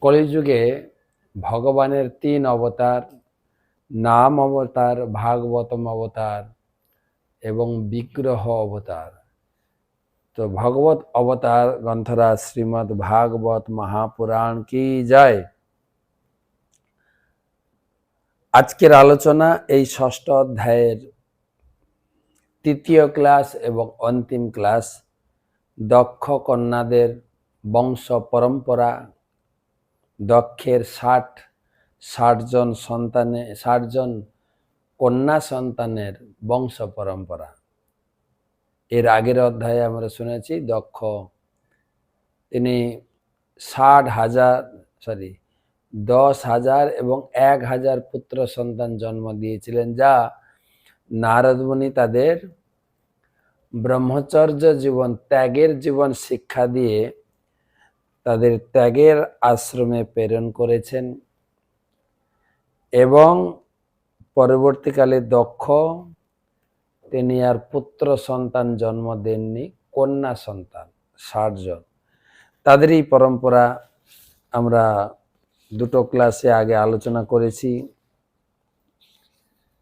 কলিযুগে ভগবানের ৩ অবতার, নাম অবতার, ভাগবতম অবতার এবং বিগ্রহ অবতার। তো ভগবত অবতার গ্রন্থরাজ শ্রীমদ্ ভাগবত মহাপুরাণ কি জয়। আজকের আলোচনা এই ষষ্ঠ অধ্যায়ের তৃতীয় ক্লাস এবং অন্তিম ক্লাস। দক্ষ কন্যাদের বংশ পরম্পরা, দক্ষের ৬০ জন সন্তানে ৬০ জন কন্যা সন্তানের বংশ পরম্পরা। এর আগের অধ্যায়ে আমরা শুনেছি দক্ষ তিনি ১০,০০০ এবং ১,০০০ পুত্র সন্তান জন্ম দিয়েছিলেন, যা নারদ মুনি তাদের ব্রহ্মচর্য জীবন, ত্যাগের জীবন শিক্ষা দিয়ে তাদের ত্যাগের আশ্রমে প্রেরণ করেছেন। এবং পরবর্তীকালে দক্ষ তিনি আর পুত্র সন্তান জন্ম দেননি, কন্যা সন্তান ৬০ জন। তাদের এই পরম্পরা আমরা দুটো ক্লাসে আগে আলোচনা করেছি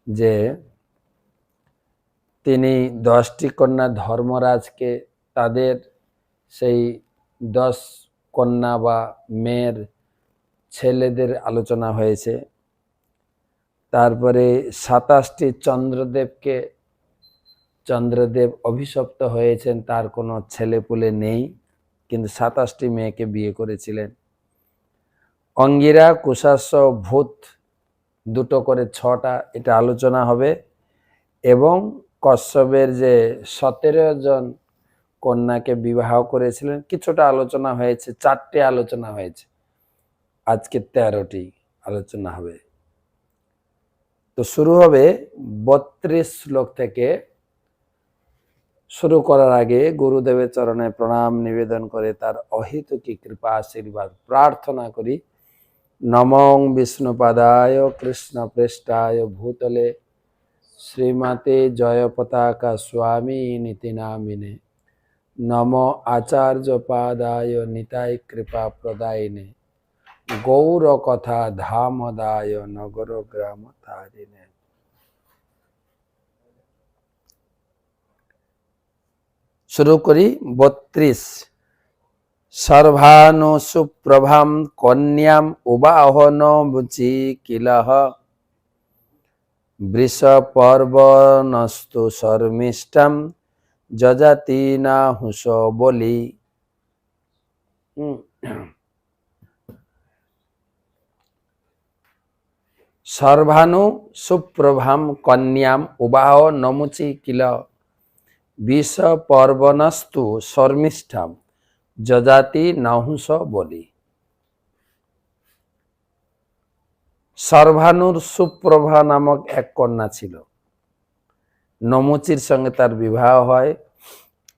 যে তিনি ১০টি কন্যা ধর্মরাজকে তাদের সেই ১০ কন্যা বা মেয়ের ছেলেদের আলোচনা হয়েছে। তারপরে ২৭টি চন্দ্রদেব অভিশপ্ত হয়েছেন, তার কোনো ছেলেপুলে নেই, কিন্তু ২৭টি মেয়েকে বিয়ে করেছিলেন। অঙ্গিরা, কুশাস্য, ভূত দুটো করে ৬টা, এটা আলোচনা হবে। এবং কশ্যপের যে ১৭ জন কন্যাকে বিবাহ করেছিলেন, কিছুটা আলোচনা হয়েছে, ৪টে আলোচনা হয়েছে, আজকে ১৩টি আলোচনা হবে। তো শুরু হবে ৩২ শ্লোক থেকে। শুরু করার আগে গুরুদেবের চরণে প্রণাম নিবেদন করে তার অহেতুকী কৃপা আশীর্বাদ প্রার্থনা করি। নমঃ বিষ্ণুপাদায় কৃষ্ণপ্রেষ্ঠায় ভূতলে শ্রীমতে জয়পতাকা স্বামী নীতি নামিনে। নমঃ আচার্যপাদায় নিতাই কৃপা প্রদায়িনে। গৌর কথা ধামদায় নগর গ্রাম তারিণে। শুরু করি ৩২। সর্বানু সুপ্রভাম কন্যাম উবাহন মুচি কিলহ। বৃষ পর্বণস্তু শর্মিষ্ঠাম যজাতি না হুস বলি। সর্বানু সুপ্রভাম কন্যাম উবাহ নমুচি কিল। বিষ পর্বণস্তু শর্মিষ্ঠাম যজাতি নাহুস বলি। সর্বানুর সুপ্রভা নামক এক কন্যা ছিল। নমুচির সঙ্গে তার বিবাহ হয়।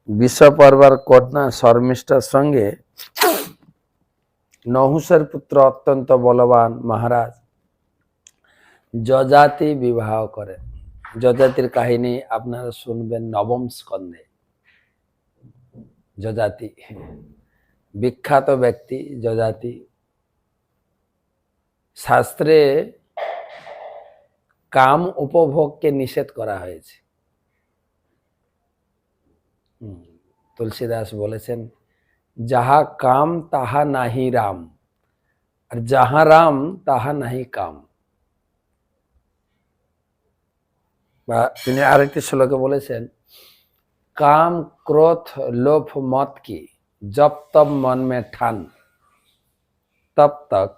বিষপর্বার কন্যা শর্মিষ্ঠার সঙ্গে নহুষের পুত্র অত্যন্ত বলবান মহারাজ যজাতি বিবাহ করেন। যজাতির কাহিনী আপনারা শুনবেন নবম স্কন্ধে। যজাতি বিখ্যাত ব্যক্তি। যজাতি শাস্ত্রে কাম উপভোগকে নিষেধ করা হয়েছে। তুলসীদাস বলেছেন, যাহা কাম তাহা নাহি রাম, আর যাহা রাম তাহা নাহি কাম। বা তিনি আরেকটি শ্লোকে বলেছেন, কাম ক্রোধ লোভ মত কি जब तब मन में ठान तब तक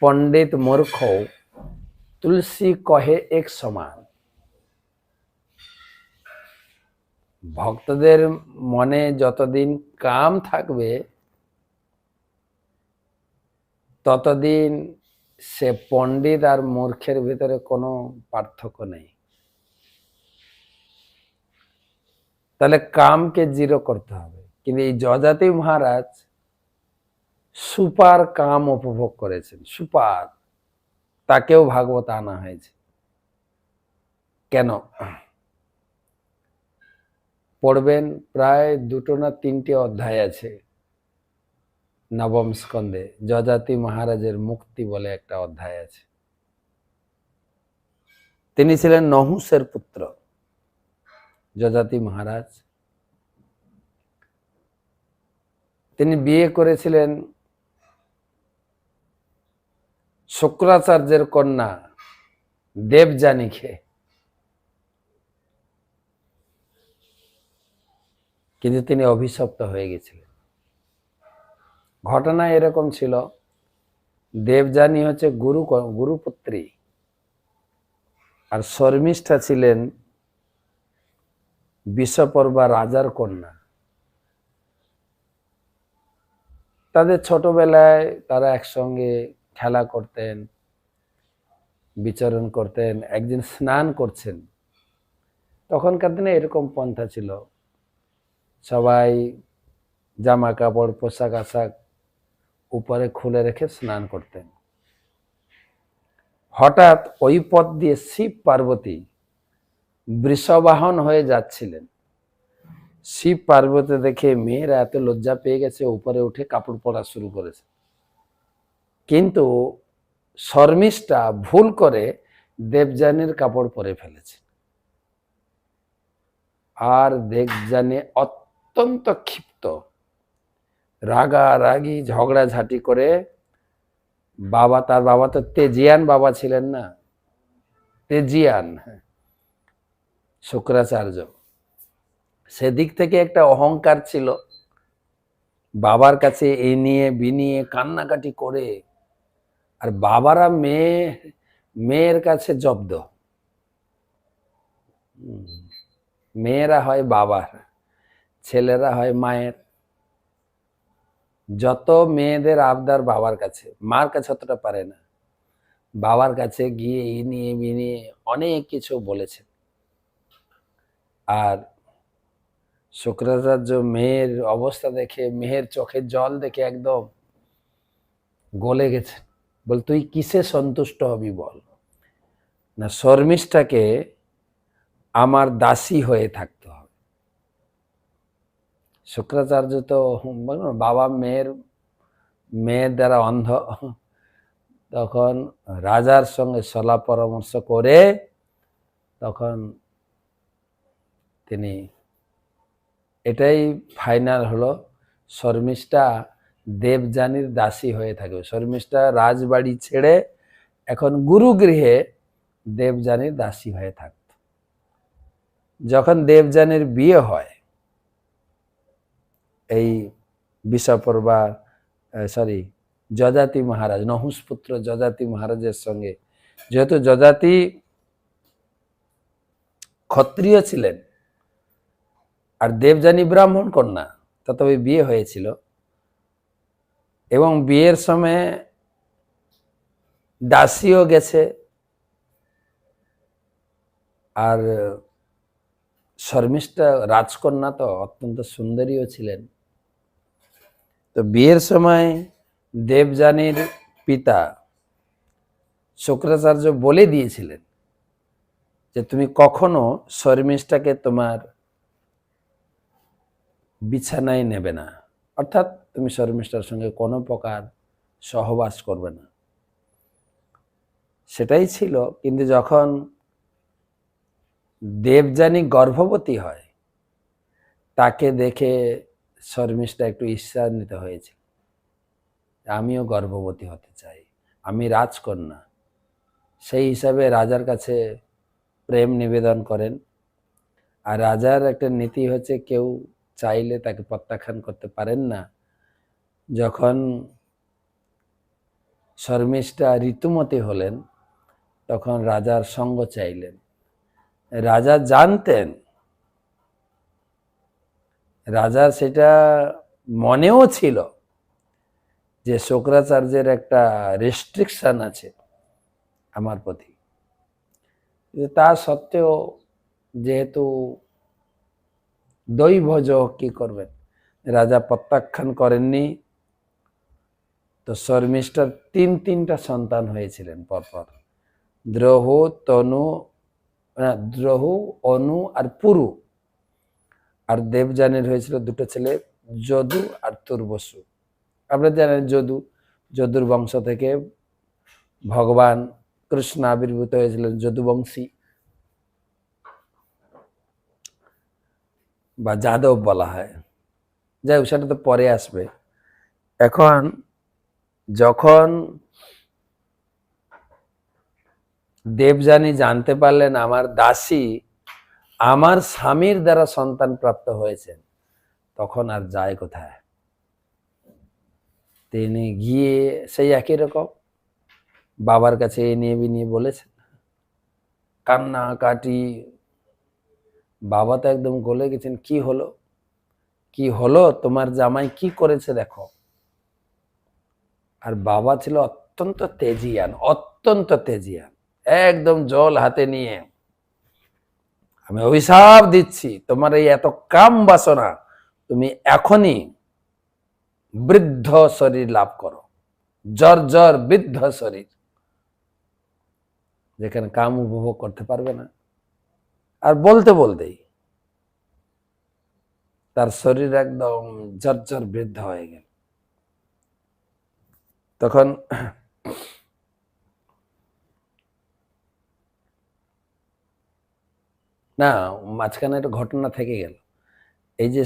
पंडित मूर्ख तुलसी कहे एक समान। ভক্তদের মনে যতদিন কাম থাকবে ততদিন সে পণ্ডিত আর মূর্খের ভিতরে কোনো পার্থক্য নেই। তাহলে কামকে জিরো করতে হবে। কিন্তু এই যজাতি মহারাজ সুপার কাম উপভোগ করেছেন, সুপার। তাকেও ভাগবত আনা হয়েছে। কেন পড়বেন? প্রায় 2টো না 3টে অধ্যায় আছে। নবম স্কন্ধে যজাতি মহারাজের মুক্তি বলে একটা অধ্যায় আছে। তিনি ছিলেন নহুষের পুত্র যজাতি মহারাজ। তিনি বিয়ে করেছিলেন শুক্রাচার্যের কন্যা দেবযানীকে। কিন্তু তিনি অভিশপ্ত হয়ে গেছিলেন। ঘটনা এরকম ছিল, দেবযানী হচ্ছে গুরুপুত্রী, আর শর্মিষ্ঠা ছিলেন বিশ্বপর্বা রাজার কন্যা। তাদের ছোটবেলায় তারা একসঙ্গে খেলা করতেন, বিচরণ করতেন। একদিন স্নান করছেন, তখনকার দিনে এরকম পন্থা ছিল, সবাই জামা কাপড় পোশাক আশাক উপরে খুলে রেখে স্নান করতেন। হঠাৎ ওই পথ দিয়ে শিব পার্বতী বৃষবাহন হয়ে যাচ্ছিলেন। শিব পার্বতী দেখে মেয়েরা এত লজ্জা পেয়ে গেছে, উপরে উঠে কাপড় পরা শুরু করেছে। কিন্তু শর্মিষ্ঠা ভুল করে দেবযানীর কাপড় পরে ফেলেছে। আর দেবযানী অত্যন্ত ক্ষিপ্ত, রাগারাগি ঝগড়াঝাটি করে তার বাবা তো তেজিয়ান বাবা ছিলেন না, তেজিয়ান শুক্রাচার্য, সেদিক থেকে একটা অহংকার ছিল। বাবার কাছে এ নিয়ে বিনিয়ে কান্নাকাটি করে, আর বাবারা মেয়ের কাছে জব্দ। মেয়েরা হয় বাবার, ছেলেরা হয় মায়ের। যত মেয়েদের আবদার বাবার কাছে, মার কাছে অতটা পারে না। বাবার কাছে গিয়ে এই নিয়ে বিনিয়ে অনেক কিছু বলেছে। আর শুক্রাচার্য মেয়ের অবস্থা দেখে, মেয়ের চোখের জল দেখে একদম গলে গেছে। বল, তুই কিসে সন্তুষ্ট হবি বল? না, শর্মিষ্ঠাকে আমার দাসী হয়ে থাকতে হবে। শুক্রাচার্য তো বাবা মেয়ের দ্বারা অন্ধ। তখন রাজার সঙ্গে সলা পরামর্শ করে তখন তিনি এটাই ফাইনাল হলো, শর্মিষ্ঠা দেবযানীর দাসী হয়ে থাকবে। শর্মিষ্ঠা রাজবাড়ি ছেড়ে এখন গুরুগৃহে দেবযানীর দাসী হয়ে থাকত। যখন দেবযানীর বিয়ে হয় এই বিষপর্বা যজাতি মহারাজ, নহুষ পুত্র যজাতি মহারাজের সঙ্গে, যেহেতু যজাতি ক্ষত্রিয় ছিলেন আর দেবযানী ব্রাহ্মণ কন্যা, তবে বিয়ে হয়েছিল। এবং বিয়ের সময় দাসীও গেছে, আর শর্মিষ্ঠা রাজকন্যা তো অত্যন্ত সুন্দরীও ছিলেন। তো বিয়ের সময় দেবযানীর পিতা শুক্রাচার্য বলে দিয়েছিলেন যে তুমি কখনো শর্মিষ্ঠাকে তোমার বিছানায় নেবে না, অর্থাৎ তুমি শর্মিষ্ঠার সঙ্গে কোনো প্রকার সহবাস করবে না। সেটাই ছিল। কিন্তু যখন দেবযানী গর্ভবতী হয়, তাকে দেখে শর্মিষ্ঠা একটু ঈর্ষান্বিত হয়েছিল, আমিও গর্ভবতী হতে চাই, আমি রাজকন্যা। সেই হিসাবে রাজার কাছে প্রেম নিবেদন করেন। আর রাজার একটা নীতি হচ্ছে, কেউ চাইলে তাকে প্রত্যাখ্যান করতে পারেন না। যখন শর্মিষ্ঠা ঋতুমতী হলেন, তখন রাজার সঙ্গ চাইলেন। রাজা জানতেন, রাজার সেটা মনেও ছিল যে শুক্রাচার্যের একটা রেস্ট্রিকশন আছে আমার প্রতি। তা সত্ত্বেও যেহেতু দৈবজ, কি করবেন, রাজা প্রত্যাখ্যান করেননি। তো শর্মিষ্ঠার তিনটা সন্তান হয়েছিলেন পরপর, দ্রোহু, অনু আর পুরু। আর দেবযানীর হয়েছিল দুটো ছেলে, যদু আর তুর্বসু। আপনারা জানেন যদুর বংশ থেকে ভগবান কৃষ্ণ আবির্ভূত হয়েছিলেন, যদুবংশী বা যাদব বলা হয়। যাই হোক, সেটা তো পরে আসবে। এখন যখন দেবযানী জানতে পারলেন আমার দাসী আমার স্বামীর দ্বারা সন্তান প্রাপ্ত হয়েছেন, তখন আর যায় কোথায়, তিনি গিয়ে সেই একই রকম বাবার কাছে এ নিয়ে বিনিয়ে বলেছেন, কান্না কাটি। বাবা তো একদম গলে গেছেন, কি হলো কি হলো, তোমার জামাই কি করেছে দেখো। আর বাবা ছিল অত্যন্ত তেজিয়ান, একদম জল হাতে নিয়ে, আমি অভিশাপ দিচ্ছি, তোমার এই এত কাম বাসনা, তুমি এখনই বৃদ্ধ শরীর লাভ করো, জর্জর বৃদ্ধ শরীর, যেখানে কাম উপভোগ করতে পারবে না। আর বলতে বলতেই তার শরীর একদম জর্জর বৃদ্ধ হয়ে গেল। তখন না, মাঝখানে একটা ঘটনা থেকে গেল। এই যে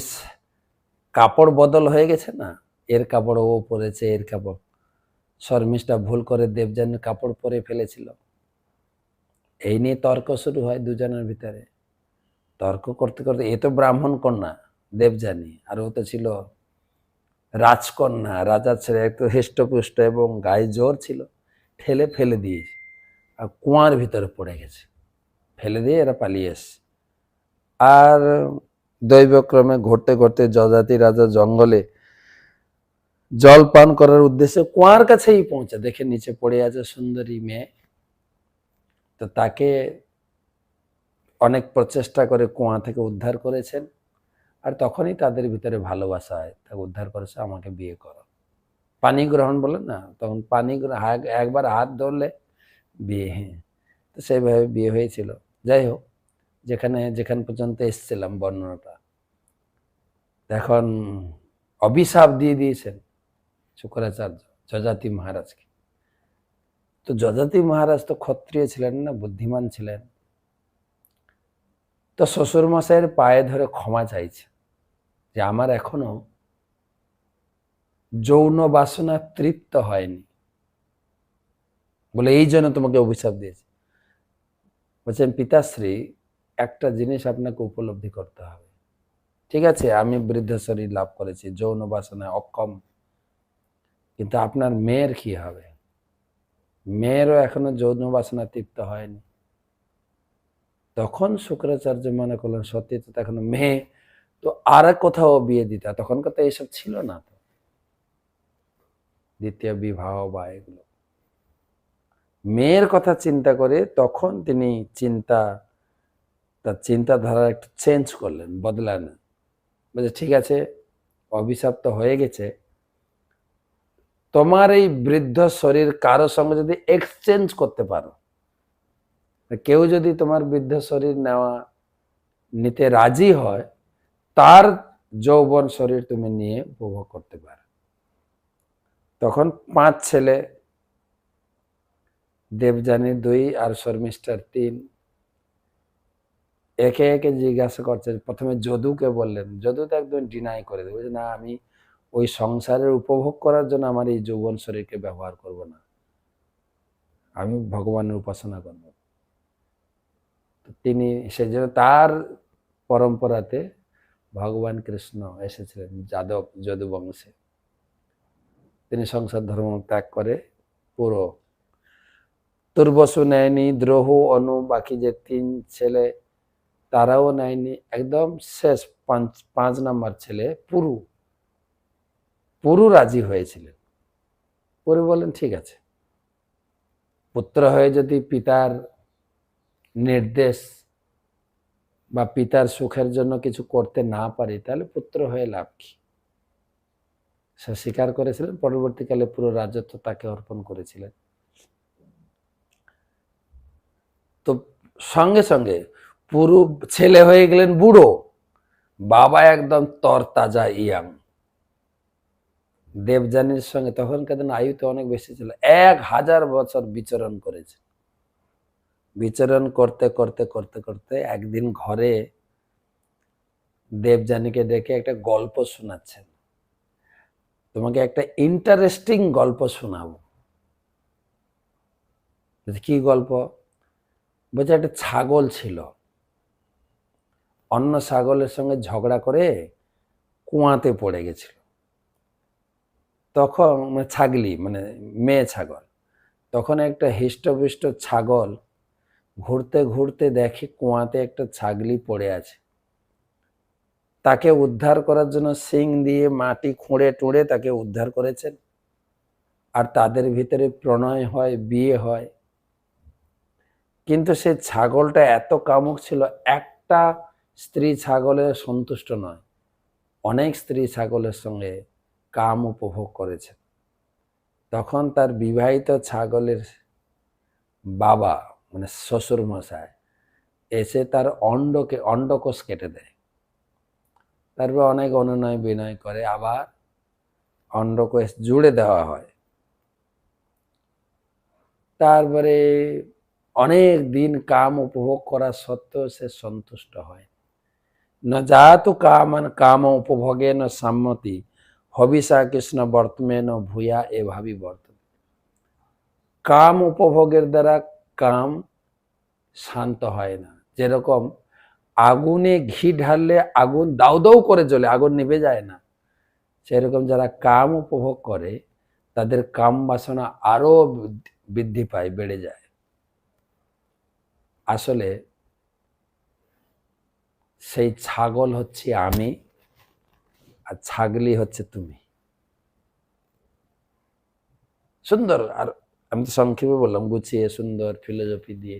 কাপড় বদল হয়ে গেছে না, এর কাপড় ও পরেছে, এর কাপড়, শর্মিষ্ঠা ভুল করে দেবযানীর কাপড় পরে ফেলেছিল। এই নিয়ে তর্ক শুরু হয় দুজনের ভিতরে। তর্ক করতে করতে, এ তো ব্রাহ্মণ কন্যা দেবযানী, আর ও তো ছিল রাজকন্যা, রাজার ছেলে, একটু হৃষ্টপুষ্ট এবং গায়ে জোর ছিল, ঠেলে ফেলে দিয়েছে আর কুয়ার ভিতরে পড়ে গেছে, ফেলে দিয়ে এরা পালিয়ে এসছে। আর দৈবক্রমে ঘুরতে ঘুরতে যজাতি রাজা জঙ্গলে জল পান করার উদ্দেশ্যে কুয়ার কাছেই পৌঁছে, দেখে নিচে পড়ে আছে সুন্দরী মেয়ে। তো তাকে অনেক প্রচেষ্টা করে কুয়া থেকে উদ্ধার করেছেন। আর তখনই তাদের ভিতরে ভালোবাসা হয়, তাকে উদ্ধার করেছে, আমাকে বিয়ে করো, পানি গ্রহণ বলে না, তখন পানি একবার হাত ধরলে বিয়ে। হ্যাঁ, তো সেইভাবে বিয়ে হয়েছিল। যাই হোক, যেখান পর্যন্ত এসছিলাম বর্ণনাটা, এখন অভিশাপ দিয়ে দিয়েছেন শুক্রাচার্য যজাতি মহারাজকে। তো যজাতি মহারাজ তো ক্ষত্রিয় ছিলেন না, বুদ্ধিমান ছিলেন। তো শ্বশুর মশাইয়ের পায়ে ধরে ক্ষমা চাইছে যে আমার এখনো যৌন বাসনা তৃপ্ত হয়নি, বলে এই জন্য তোমাকে অভিশাপ দিয়েছে। বলছেন পিতাশ্রী, একটা জিনিস আপনাকে উপলব্ধি করতে হবে। ঠিক আছে, আমি বৃদ্ধ শরীর লাভ করেছি, যৌন বাসনায় অক্ষম, কিন্তু আপনার মেয়ের কি হবে? মেয়েরও এখনো যৌন বাসনা তৃপ্ত হয়নি। তখন শুক্রাচার্য মনে করলেন সত্যি তো, এখনো মেয়ে তো আর কোথাও বিয়ে দিতা, তখনকার তো এইসব ছিল না, তো দ্বিতীয় বিবাহ বা এগুলো, মেয়ের কথা চিন্তা করে তখন তিনি তার চিন্তাধারা একটু চেঞ্জ করলেন, বদলালেন। বলছে ঠিক আছে, অভিশাপ তো হয়ে গেছে, তোমার এই বৃদ্ধ শরীর কারোর সঙ্গে যদি এক্সচেঞ্জ করতে পারো, কেউ যদি তোমার বৃদ্ধ শরীর নিতে রাজি হয়, তার যৌবন শরীর তুমি নিয়ে উপভোগ করতে পারো। তখন 5 ছেলে, দেবযানীর 2 আর শর্মিষ্ঠার 3, একে একে জিজ্ঞাসা করছেন। প্রথমে যদুকে বললেন, যদু তো একদম ডিনাই করে দেবে, না আমি ওই সংসারের উপভোগ করার জন্য আমার এই যৌবন শরীরকে ব্যবহার করব না, আমি ভগবানের উপাসনা করব। তিনি সেজন্য তার পরম্পরাতে ভগবান কৃষ্ণ এসেছিলেন যদু বংশে। তিনি সংসার ধর্ম ত্যাগ করে পুরো তুর্বসু নেয়নি, দ্রোহ, অনু, বাকি যে 3 ছেলে তারাও নেয়নি, একদম শেষ 5 নম্বর ছেলে পুরু রাজি হয়েছিলেন। পুরু বলেন ঠিক আছে, পুত্র হয়ে যদি পিতার নির্দেশ বা পিতার সুখের জন্য কিছু করতে না পারি, তাহলে পুত্র হয়ে লাভ কি। সে স্বীকার করেছিলেন, পরবর্তীকালে পুরো রাজত্ব তাকে অর্পণ করেছিলেন। তো সঙ্গে সঙ্গে পুরু ছেলে হয়ে গেলেন বুড়ো, বাবা একদম তরতাজা ইয়াং। দেবযানীর সঙ্গে, তখনকার দিন আয়ু তো অনেক বেশি ছিল, 1000 বছর বিচরণ করেছে। বিচরণ করতে করতে করতে করতে একদিন ঘরে দেবযানীকে ডেকে একটা গল্প শোনাচ্ছেন, তোমাকে একটা ইন্টারেস্টিং গল্প শোনাবো। কি গল্প? বলছে একটা ছাগল ছিল, অন্য ছাগলের সঙ্গে ঝগড়া করে কুয়াতে পড়ে গেছিল। তখন ছাগলি মানে মেয়ে ছাগল, তখন একটা হৃষ্টপুষ্ট ছাগল ঘুরতে ঘুরতে দেখে কুয়াতে একটা ছাগলি পড়ে আছে। তাকে উদ্ধার করার জন্য শিং দিয়ে মাটি খুঁড়ে টুঁড়ে তাকে উদ্ধার করেছেন। আর তাদের ভিতরে প্রণয় হয়, বিয়ে হয়। কিন্তু সে ছাগলটা এত কামুক ছিল, একটা স্ত্রী ছাগলের সন্তুষ্ট নয়, অনেক স্ত্রী ছাগলের সঙ্গে কাম উপভোগ করেছে। তখন তার বিবাহিত ছাগলের বাবা মানে শ্বশুর মশাই এসে তার অন্ডকোষ কেটে দেয়। তারপর অনেক অনুনয় বিনয় করে আবার অন্ডকোষ জুড়ে দেওয়া হয়। তারপরে অনেক দিন কাম উপভোগ করা সত্ত্বেও সে সন্তুষ্ট হয় না। যাতু কামান কাম উপভোগে ন সম্মতি হবিষা কৃষ্ণ বর্তমে ন ভূয়া এভাবেই বর্তমান। কাম উপভোগের দ্বারা কাম শান্ত হয় না। যেরকম আগুনে ঘি ঢাললে আগুন দাউ দাউ করে জ্বলে, আগুন নিভে যায় না। সেরকম যারা কাম উপভোগ করে তাদের কাম বাসনা আরো বৃদ্ধি পায়, বেড়ে যায়। আসলে সেই ছাগল হচ্ছে আমি, আর ছাগলি হচ্ছে তুমি। সুন্দর, আর আমি তো সংক্ষেপে বললাম, গুছিয়ে সুন্দর ফিলোসফি দিয়ে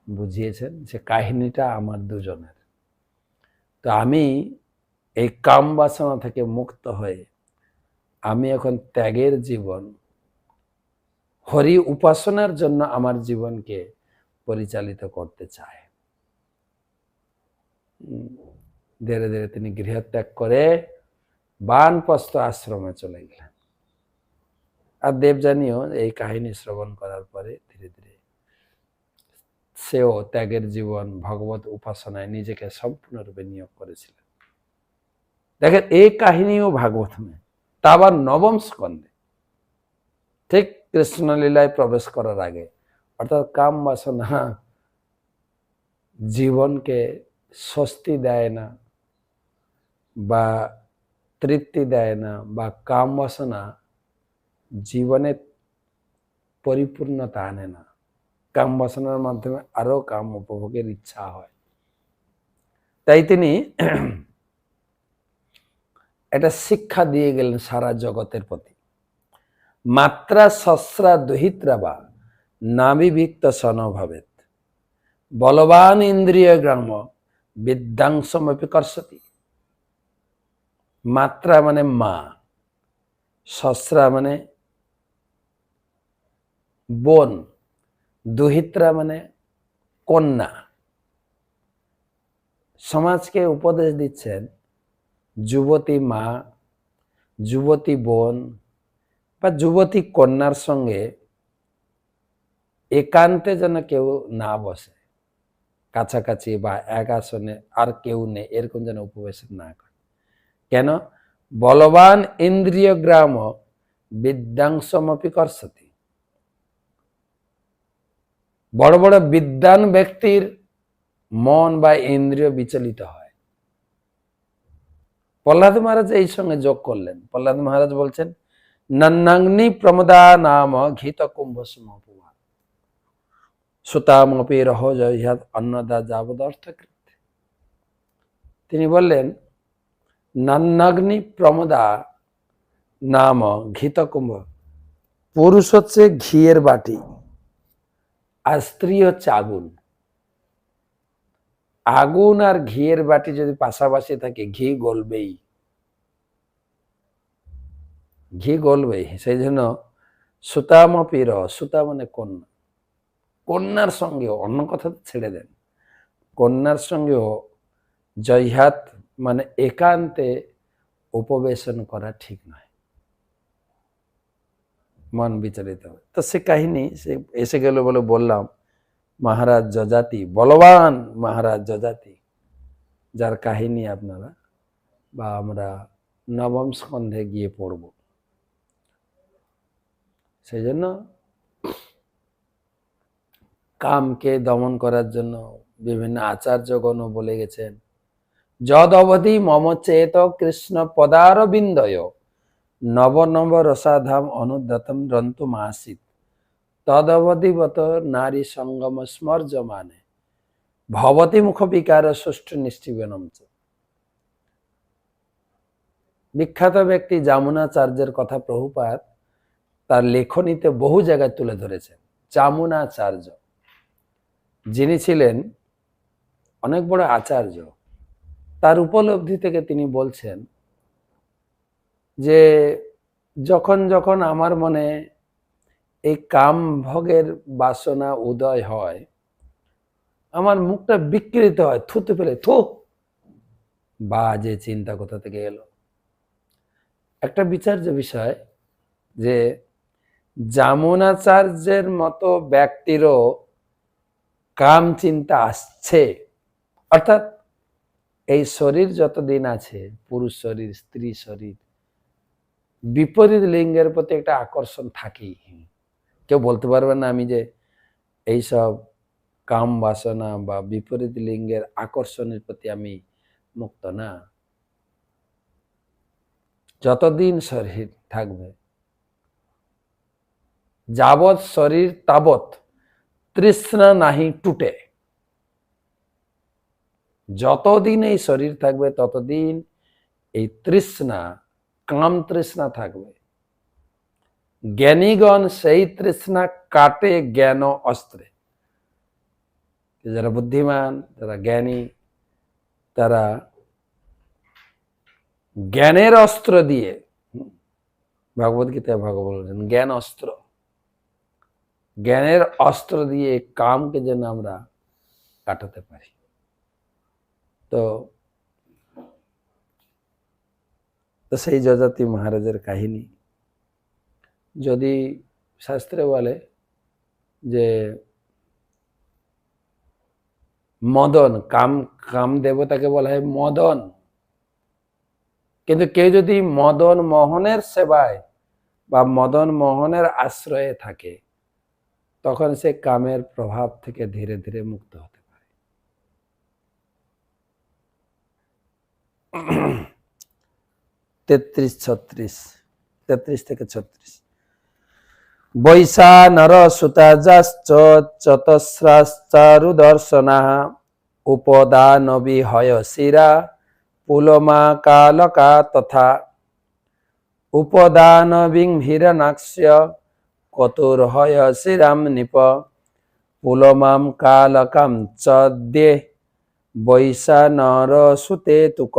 বুঝিয়েছেন যে কাহিনীটা আমার দুজনের। তো আমি এই কাম বাসনা থেকে মুক্ত হয়ে আমি এখন ত্যাগের জীবন, হরি উপাসনার জন্য আমার জীবনকে পরিচালিত করতে চায়। ধীরে ধীরে তিনি গৃহত্যাগ করে বানপ্রস্থ আশ্রমে চলে গেলেন। আর দেবযানীও এই কাহিনী শ্রবণ করার পরে ধীরে ধীরে সেও ত্যাগের জীবন, ভগবত উপাসনায় নিজেকে সম্পূর্ণরূপে নিয়োগ করেছিলেন। দেখেন এই কাহিনীও ভাগবতমে, তা আবার 9ম স্কন্ধে, ঠিক কৃষ্ণলীলায় প্রবেশ করার আগে। অর্থাৎ কাম বাসনা জীবনকে স্বস্তি দেয় না বা তৃপ্তি দেয় না, বা কাম বাসনা জীবনে পরিপূর্ণতা আনে না। কাম বাসনার মাধ্যমে আরো কাম উপভোগের ইচ্ছা হয়। তাই তিনি একটা শিক্ষা দিয়ে গেলেন সারা জগতের প্রতি। মাত্রা সস্রা দুহিত্রা বা নাবিবিক্ত সনভাবেত বলবান ইন্দ্রিয় গ্রাম বিদ্যাংশমপি কর্ষতি। মাত্রা মানে মা, সস্রা মানে বোন, দুহিত্রা মানে কন্যা। সমাজকে উপদেশ দিচ্ছেন যুবতী মা, যুবতী বোন বা যুবতী কন্যার সঙ্গে একান্তে যেন কেউ না বসে, কাছাকাছি বা এক আসনে আর কেউ নেই এরকম যেন উপবেশন না করে। কেন? বলবান ইন্দ্রিয় গ্রাম বিদ্যাংশমপি কর্ষতি। বড় বড় বিদ্বান ব্যক্তির মন বা ইন্দ্রিয় বিচলিত হয়। প্রহ্লাদ মহারাজ এই সঙ্গে যোগ করলেন। প্রহ্লাদ মহারাজ বলছেন নন্নাগ্নি প্রমদা নাম ঘিত কুম্ভ সমপুয়া সুতামপি রহ জয়াত অন্নদা যাবদর্থকৃত। তিনি বললেন নন্নাগ্নি প্রমদা নাম ঘিত কুম্ভ। পুরুষ হচ্ছে ঘিয়ের বাটি আর স্ত্রী হচ্ছে আগুন। আগুন আর ঘিয়ের বাটি যদি পাশাপাশি থাকে ঘি গলবেই, ঘি গলবেই। সেই জন্য সুতামপি রহ, সুতা মানে কন্যা, কন্যার সঙ্গেও, অন্য কথা ছেড়ে দেন, কন্যার সঙ্গেও জয়হাত মানে একান্তে উপবেশন করা ঠিক নয়। মন বিচলিত হবে। তো সে কাহিনী সে এসে গেল বলে বললাম, মহারাজ যজাতি, বলবান মহারাজ যজাতি, যার কাহিনী আপনারা বা আমরা নবম স্কন্ধে গিয়ে পড়ব। সেই জন্য কামকে দমন করার জন্য বিভিন্ন আচার্যগণও বলে গেছেন, যদ অবধি মম চেত কৃষ্ণ পদারবিন্দয় নব নব রসাধাম অনুদ্যতম রন্তু মাসিত তদবধিবত নারী সঙ্গম স্মর্য মানে ভবতি মুখ বিকার সুষ্ঠু নিষ্ঠিবনম। বিখ্যাত ব্যক্তি যামুনাচার্যের কথা প্রভুপাদ তার লেখনীতে বহু জায়গায় তুলে ধরেছেন। যামুনাচার্য যিনি ছিলেন অনেক বড় আচার্য, তার উপলব্ধি থেকে তিনি বলছেন যে যখন যখন আমার মনে এই কাম ভোগের বাসনা উদয় হয়, আমার মুখটা বিকৃত হয়, থুতে ফেলে থু, বাজে চিন্তা কোথা থেকে এলো। একটা বিচার্য বিষয় যে যামুনাচার্যের মতো ব্যক্তিরও কাম চিন্তা আসছে, অর্থাৎ এই শরীর যতদিন আছে, পুরুষ শরীর, স্ত্রী শরীর, বিপরীত লিঙ্গের প্রতি একটা আকর্ষণ থাকেই। কেউ বলতে পারবে না আমি যে এইসব কাম বাসনা বা বিপরীত লিঙ্গের আকর্ষণের প্রতি আমি মুক্ত না। যতদিন শরীর থাকবে, যাবৎ শরীর তাবৎ তৃষ্ণা নাহি টুটে। যতদিন এই শরীর থাকবে ততদিন এই তৃষ্ণা, কাম তৃষ্ণা থাকবে। জ্ঞানীগণ সেই তৃষ্ণা কাটে জ্ঞান অস্ত্রে। যারা বুদ্ধিমান, যারা জ্ঞানী, তারা জ্ঞানের অস্ত্র দিয়ে, ভগবদ গীতায় ভগবান বলেছেন জ্ঞান অস্ত্র, জ্ঞানের অস্ত্র দিয়ে কামকে যেন আমরা কাটাতে পারি। তো সেই যজাতি মহারাজের কাহিনী যদি শাস্ত্রে বলে যে মদন, কাম দেবতাকে বলা হয় মদন, কিন্তু কেউ যদি মদন মোহনের সেবায় বা মদন মোহনের আশ্রয়ে থাকে, তখন সে কামের প্রভাব থেকে ধীরে ধীরে মুক্ত হতে পারে। 33 থেকে 36 বৈশা নর সুতাজাশ্চ চতস্রাশ্চারু দর্শনাঃ উপদানবি হয়শিরা পুলমা কালকা তথা উপদানবিং হিরণাক্ষ্য কতুর্হয়শিরাম নিপ পুলমাম কালকাম চদ্যে বৈশা নর সুতে তুক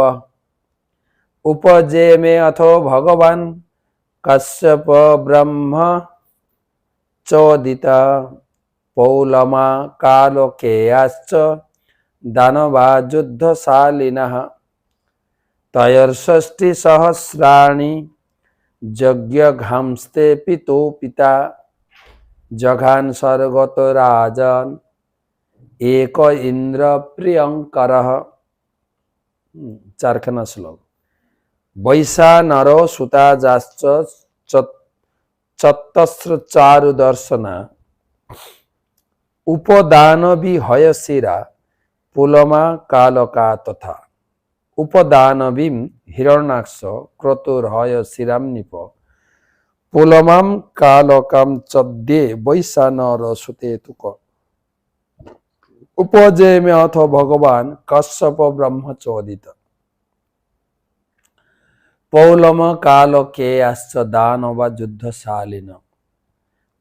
উপজে মে অথো ভগবান কশ্যপ ব্রহ্ম চোদিতা পৌলমা কালকেয়াশ্চ দানবা যুদ্ধশালিনঃ তয়র্ষষ্টি সহস্রাণি যজ্ঞঘাংস্তে পিতো পিতা জঘান স্বর্গত রাজন এক ইন্দ্র প্রিয়ঙ্করঃ। চারখানা শ্লোক। বৈশা নর সুতাজাশ্চ চতস্রচারু দর্শনা উপদানবি হয়শিরা পুলমা কালকা তথা উপদানবিম হিরণ্যাক্ষ ক্রতুর্হয়শিরাম নিপ পুলমাম কালকাম চদ্যে বৈশা নর সুতে তুক উপজে মে অথ ভগবান কশ্যপ ব্রহ্ম চোদিত পৌলম কালকে আশ্চ দানবা যুদ্ধশালিন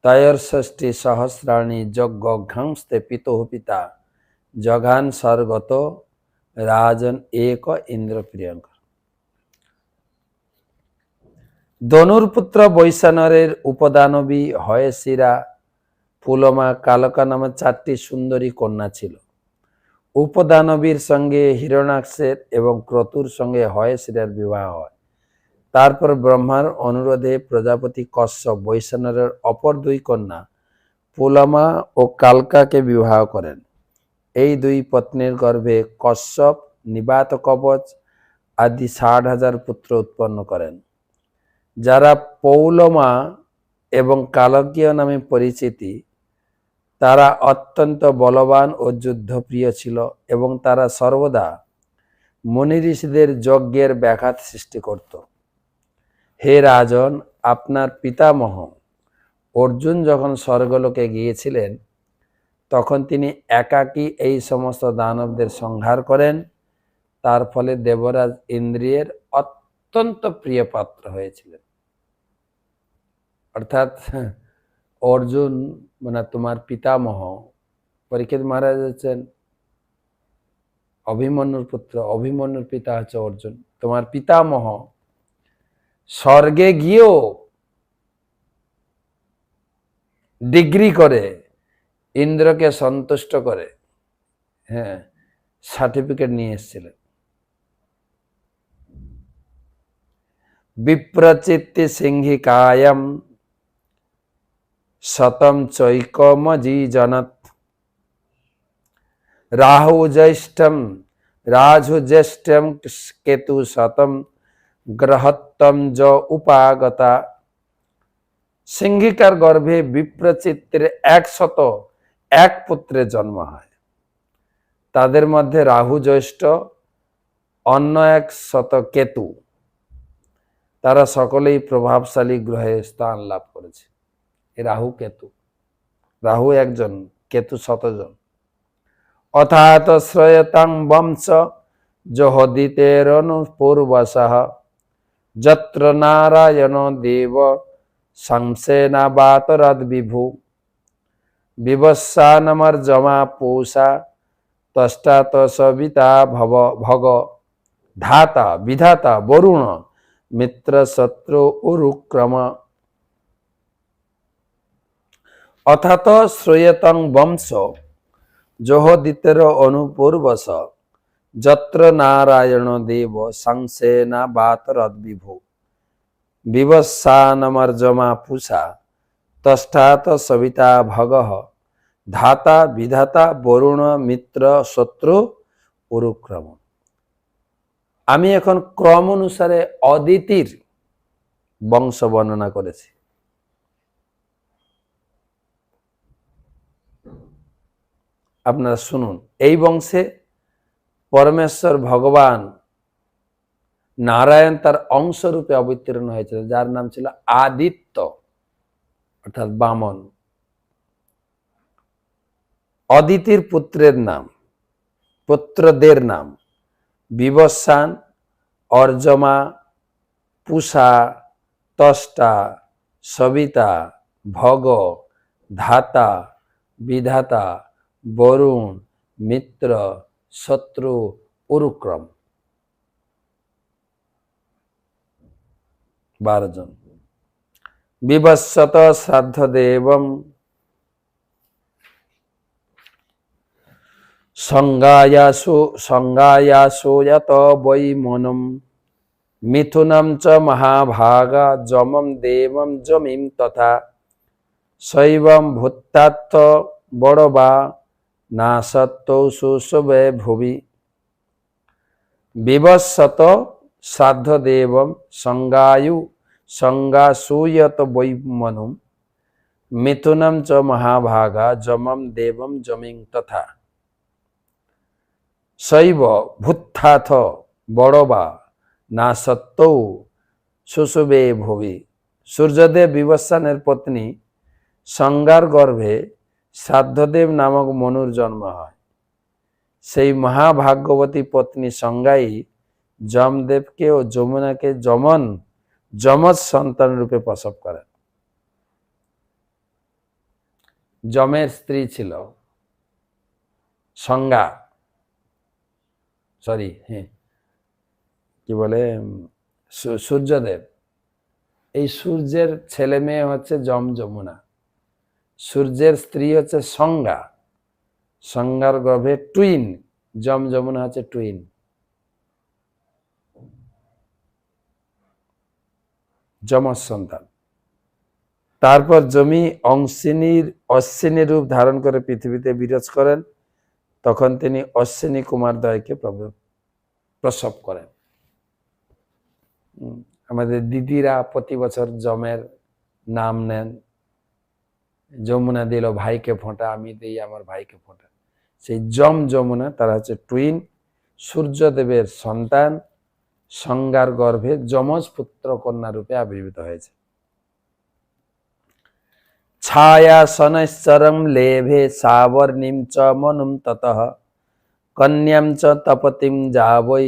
তয়র্ষষ্টি সহস্রাণি যজ্ঞঘাংস্তে পিতো পিতা জঘান স্বর্গত রাজন এক ইন্দ্র প্রিয়ঙ্কর। ধনুর পুত্র বৈশানরের উপদানবী হয়শিরা, পুলমা, কালকা নামে 4টি সুন্দরী কন্যা ছিল। উপদানবীর সঙ্গে হিরণাক্ষের এবং ক্রতুর সঙ্গে হয়শিরার বিবাহ হয়। তারপর ব্রহ্মার অনুরোধে প্রজাপতি কশ্যপ বৈশ্বনরের অপর দুই কন্যা পুলমা ও কালকাকে বিবাহ করেন। এই দুই পত্নীর গর্ভে কশ্যপ, নিবাত কবচ আদি 60,000 পুত্র উৎপন্ন করেন, যারা পৌলমা এবং কালকীয় নামে পরিচিতি। তারা অত্যন্ত বলবান ও যুদ্ধপ্রিয় ছিল এবং তারা সর্বদা মুনি ঋষিদের যজ্ঞের ব্যাঘাত সৃষ্টি করত। হে রাজন, আপনার পিতামহ অর্জুন যখন স্বর্গলোকে গিয়েছিলেন তখন তিনি একাকী এই সমস্ত দানবদের সংহার করেন। তার ফলে দেবরাজ ইন্দ্রিয়ের অত্যন্ত প্রিয় পাত্র হয়েছিলেন। অর্থাৎ অর্জুন মানে তোমার পিতামহ পরীক্ষিত মহারাজ হচ্ছেন অভিমন্যুর পুত্র, অভিমন্যুর পিতা হচ্ছে অর্জুন। তোমার পিতামহ স্বর্গে গিয়েও ডিগ্রি করে ইন্দ্রকে সন্তুষ্ট করে সার্টিফিকেট নিয়ে এসেছিলেন। বিপ্রচিত্তি সিংহিকায়ম শতম চৈকমজিজনত রাহুজ্যেষ্ঠম কেতু শতম গ্রহত্তম য উপাগতা। সিংহিকার গর্ভে বিপ্রচিত্তের 101 পুত্রের জন্ম হয়। তাদের মধ্যে রাহু জ্যেষ্ঠ, অন্য 100 কেতু। তারা সকলেই প্রভাবশালী গ্রহে স্থান লাভ করেছে। রাহু কেতু, রাহু একজন, কেতু 100 জন। অথাত শ্রয়তাং বংশ জহদিতেরনু পূর্বশঃ যত্র নারায়ণ দেব সংসেনা বাতরদ বিভু বিবস্বানমর্জমা পৌষা তষ্টাত সবিতা ভগ ধাতা বিধাতা বরুণ মিত্র শত্রু উরুক্রম। অথাত শ্রয়তং বংশ জহদিতের অনুপূর্বশ যত্র নারায়ণ দেব সংসেনা বাতরদ বিভু বিবস্বানমর্জমা পুষা তষ্ঠাত সবিতা ভগঃ ধাতা বিধাতা বরুণ মিত্র শত্রু উরুক্রম। আমি এখন ক্রম অনুসারে অদিতির বংশ বর্ণনা করেছি। আপনারা শুনুন। এই বংশে পরমেশ্বর ভগবান নারায়ণ তার অংশরূপে অবতীর্ণ হয়েছিলেন, যার নাম ছিল আদিত্য অর্থাৎ বামন। অদিতির পুত্রদের নাম বিবস্বান, অর্জমা, পুষা, তষ্টা, সবিতা, ভগ, ধাতা, বিধাতা, বরুণ, মিত্র, শত্রু, উরুক্রম। 12 জন। বিবস্বত শ্রাদ্ধ দেবম সংজ্ঞায়াসু যত বৈ মনম মিথুনম চ মহাভাগা যমম দেবম যমিম তথা শৈবম ভূত্যার্থ বড়বা নাসত্তৌ সুশুভে ভুবি। বিবস্বত শ্রাদ্ধ দেবম সংজ্ঞাসূয়ত বৈ মনুম মিথুনম চ মহাভাগা যমম দেবম যমিং তথা শৈব ভূত্থাথ বড়বা না সত্ত্বৌ সুশুভে ভুবি। সূর্যদেব বিবস্বানের পত্নী সংজ্ঞার গর্ভে শ্রাদ্ধদেব নামক মনুর জন্ম হয়। সেই মহাভাগ্যবতী পত্নী সংজ্ঞাই যমদেবকে ও যমুনাকে যমজ সন্তান রূপে প্রসব করেন। যমের স্ত্রী ছিল সংজ্ঞা, সূর্যদেব। এই সূর্যের ছেলে মেয়ে হচ্ছে যমুনা। সূর্যের স্ত্রী হচ্ছে সংজ্ঞা, সংজ্ঞার গর্ভে টুইন, যমুনা হচ্ছে টুইন। যমজ সন্তান। তারপর জমি অশ্বিনী রূপ ধারণ করে পৃথিবীতে বিরাজ করেন, তখন তিনি অশ্বিনী কুমারদ্বয়কে প্রসব করেন। আমাদের দিদিরা প্রতি বছর যমের নাম নেন। যমুনা দিল ভাইকে ফোঁটা, আমি দিই আমার ভাইকে ফোঁটা। সেই যমুনা তারা হচ্ছে টুইন, সূর্যদেবের সন্তান, সংজ্ঞার গর্ভে যমজ পুত্র কন্যা রূপে আবির্ভূত হয়েছে। ছায়া শনৈশ্চরম লেভে সাবর্ণীম চ মনুম ততঃ কন্যাম চ তপতিম যাবৈ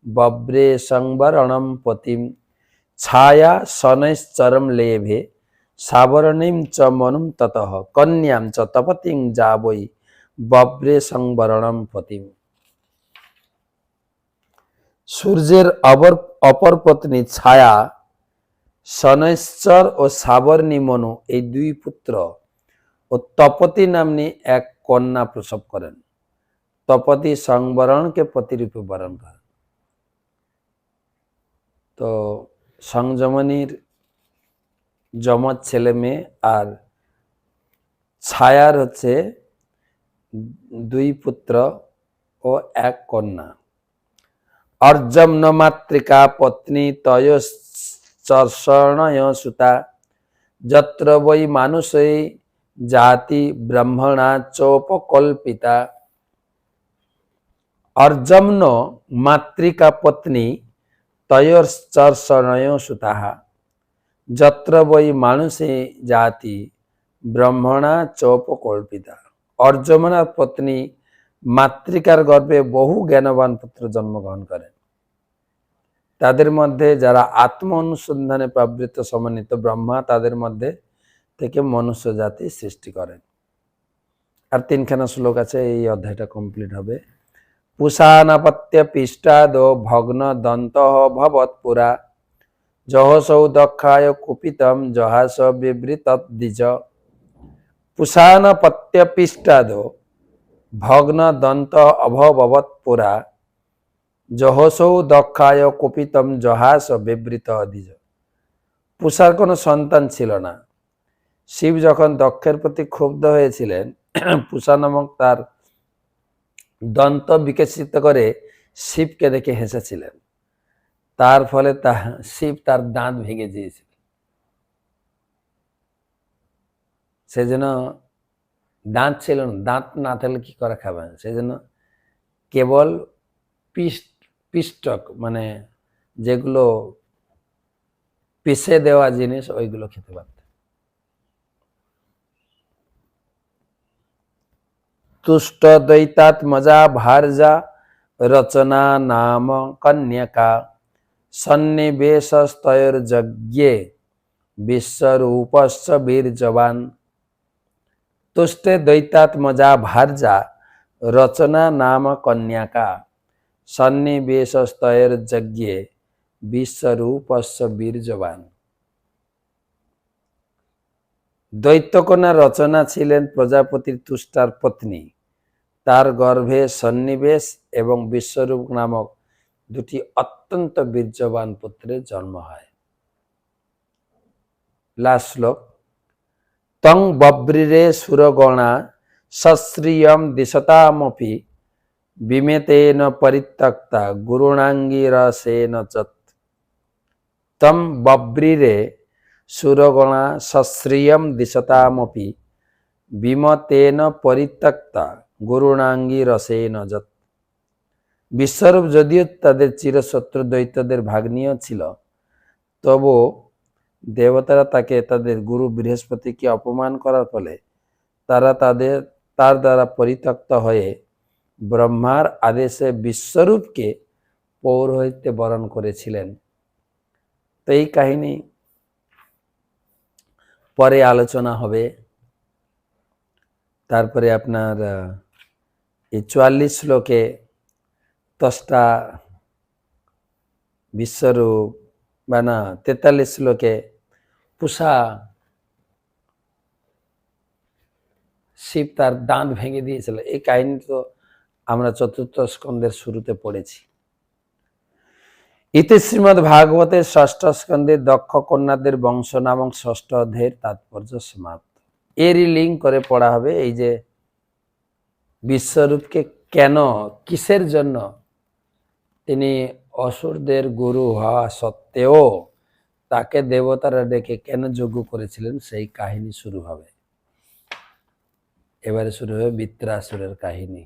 বব্রে সংবরণম পতিম। ছায়া শনৈশ্চরম লেভে সাবর্ণীম চ মনুম ততঃ কন্যাম চ তপতিম যাবৈ বব্রে সংবরণম পতিম। সূর্যের অপর পত্নী ছায়া শনৈশ্চর ও সাবর্ণী মনু এই দুই পুত্র ও তপতি নাম্নী এক কন্যা প্রসব করেন। তপতি সংবরণকে পতিরূপে বরণ করেন। তো সংযমনীর যমজ ছেলে মেয়ে আর ছায়ার হচ্ছে দুই পুত্র ও এক কন্যা। অর্জম্ন মাতৃকা পত্নী তয়োশ্চর্ষণয় সুতা যত্র বৈ মানুষে জাতি ব্রহ্মণা চোপকল্পিতা। অর্জম্ন মাতৃকা পত্নী তয়োশ্চর্ষণয় সুতা যত্র বৈ মানুষে জাতি ব্রহ্মণা চোপকল্পিতা। অর্জমনার পত্নী মাতৃকার গর্ভে বহু জ্ঞানবান পুত্র জন্মগ্রহণ করেন। তাদের মধ্যে যারা আত্ম অনুসন্ধানে প্রবৃত্ত সমন্বিত ব্রহ্মা তাদের মধ্যে থেকে মনুষ্য জাতি সৃষ্টি করেন। আর তিনখানা শ্লোক আছে, এই অধ্যায়টা কমপ্লিট হবে। পুষানাপত্য পিষ্টাদ ভগ্ন দন্ত ভবৎ পুরা জহসৌ দক্ষায় কুপিতম জহাস বিবৃত দ্বিজ। পুষানাপত্য পিষ্টাদ ভগ্ন দন্ত অভবৎ পুরা জহসৌ দক্ষায় কুপিতম জহাস বিবৃত দ্বিজ। পুষার কোনো সন্তান ছিল না। শিব যখন দক্ষের প্রতি ক্ষুব্ধ হয়েছিলেন, পুষা নামক তার দন্ত বিকশিত করে শিবকে দেখে হেসেছিলেন। তার ফলে শিব তার দাঁত ভেঙে দিয়েছিল। সেজন্য দাঁত ছিল না, দাঁত না থাকলে কি করে খাবেন, সেজন্য কেবল পিষ্টক মানে যেগুলো পিষে দেওয়া জিনিস ওইগুলো খেতে পারত। তুষ্ট দৈতাত্মজা ভার্যা রচনা নাম কন্যকা সন্নিবেশস্তৈর্যজ্ঞে বিশ্বরূপস্য বীর্যবান। তুষ্টে দৈতাত্মজা ভার্যা রচনা নাম কন্যকা সন্নিবেশস্তৈর্যজ্ঞে বিশ্বরূপস্য বীর্যবান। দৈত্যকন্যা রচনা ছিলেন প্রজাপতির তুষ্টার পত্নী। তার গর্ভে সন্নিবেশ এবং বিশ্বরূপ নামক দুটি অত্যন্ত বীর্যবান পুত্রের জন্ম হয়। লাস্ট শ্লোক। তং বব্রিরে সুরগণা সশ্রিয়ম দিশতামপি বিমেতেন পরিত্যক্তা গুরুণাঙ্গিরসেন চত। তং বব্রিরে সুরগণা সশ্রিয়ম দিশতামপি বিমতেন পরিত্যক্তা গুরুণাঙ্গিরসেন যত। বিশ্বরূপ যদিও তাদের চিরশত্রু দৈত্যদের ভাগ্নীয় ছিল, তবু দেবতারা তাকে তাদের গুরু বৃহস্পতিকে অপমান করার ফলে তার দ্বারা পরিত্যক্ত হয়ে ব্রহ্মার আদেশে বিশ্বরূপকে পৌরোহিত্যে বরণ করেছিলেন। তো এই কাহিনী পরে আলোচনা হবে। তারপরে আপনার এই 44 শ্লোকে ত্বষ্টা বিশ্বরূপ বা না 43 শ্লোকে পুষা শিব তার দাঁত ভেঙে দিয়েছিল। এই কাহিনী তো আমরা চতুর্থ স্কন্ধের শুরুতে পড়েছি। ইতি শ্রীমদ ভাগবতের ষষ্ঠ স্কন্ধে দক্ষ কন্যাদের বংশ নামক ষষ্ঠ অধ্যায়ের তাৎপর্য সমাপ্ত। এরই লিঙ্ক করে পড়া হবে এই যে বিশ্বরূপকে কেন, কিসের জন্য তিনি অসুরদের গুরু হওয়া সত্ত্বেও তাকে দেবতারা ডেকে কেন যজ্ঞ করেছিলেন সেই কাহিনী শুরু হবে। এবারে শুরু হবে বৃত্রাসুরের কাহিনী।